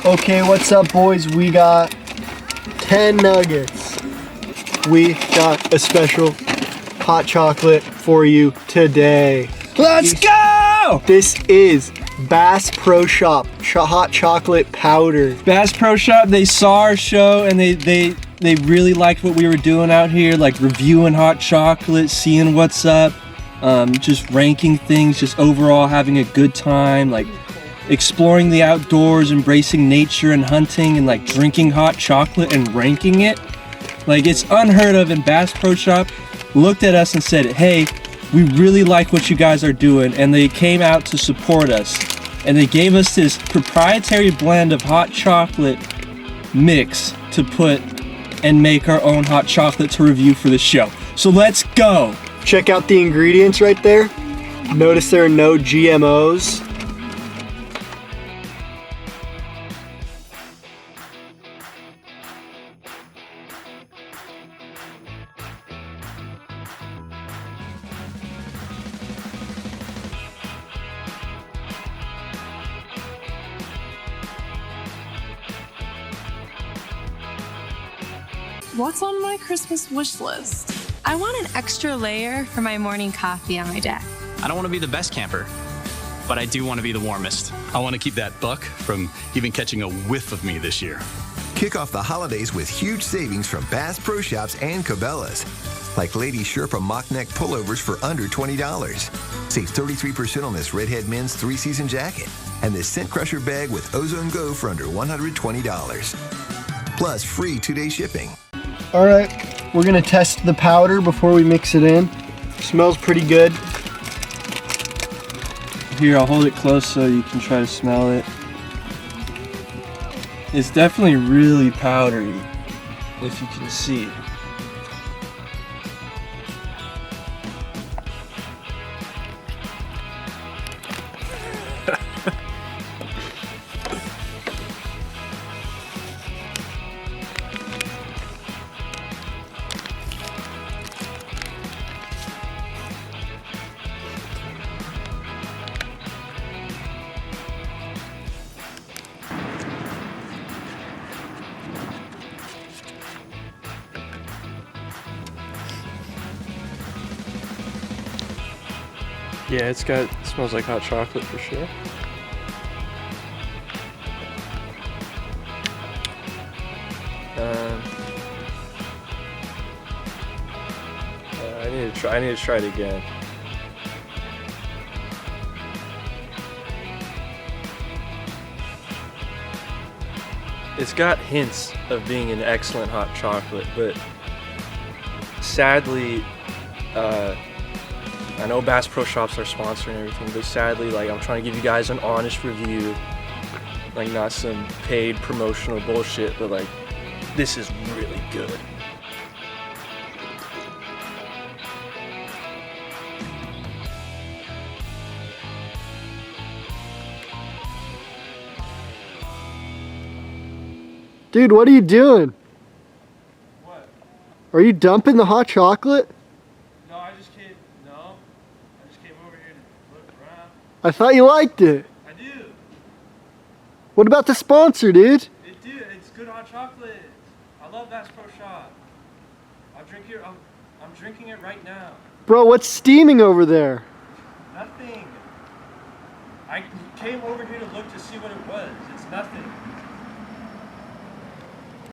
Okay, what's up, boys? We got 10 nuggets. We got a special hot chocolate for you today. Let's go! This is Bass Pro Shop hot chocolate powder. Bass Pro Shop, they saw our show and they really liked what we were doing out here, like reviewing hot chocolate, seeing what's up, just ranking things, just overall having a good time, like exploring the outdoors, embracing nature and hunting, and like drinking hot chocolate and ranking it. Like, it's unheard of. And Bass Pro Shop looked at us and said, hey, we really like what you guys are doing, and they came out to support us, and they gave us this proprietary blend of hot chocolate mix to put and make our own hot chocolate to review for the show. So let's go. Check out the ingredients right there. Notice there are no GMOs. What's on my Christmas wish list? I want an extra layer for my morning coffee on my deck. I don't want to be the best camper, but I do want to be the warmest. I want to keep that buck from even catching a whiff of me this year. Kick off the holidays with huge savings from Bass Pro Shops and Cabela's. Like Lady Sherpa mock neck pullovers for under $20. Save 33% on this Redhead men's 3-season jacket. And this Scent Crusher bag with Ozone Go for under $120. Plus free 2-day shipping. All right, we're gonna test the powder before we mix it in. Smells pretty good. Here, I'll hold it close so you can try to smell it. It's definitely really powdery, if you can see. Yeah, it smells like hot chocolate for sure. I need to try it again. It's got hints of being an excellent hot chocolate, but sadly, I know Bass Pro Shops are sponsoring everything, but sadly, like, I'm trying to give you guys an honest review, like, not some paid promotional bullshit, but like, this is really good. Dude, what are you doing? What? Are you dumping the hot chocolate? No, I just came over here to look around. I thought you liked it. I do. What about the sponsor, dude? It's good hot chocolate. I love Bass Pro Shop. I'm drinking it right now. Bro, what's steaming over there? Nothing. I came over here to look to see what it was. It's nothing.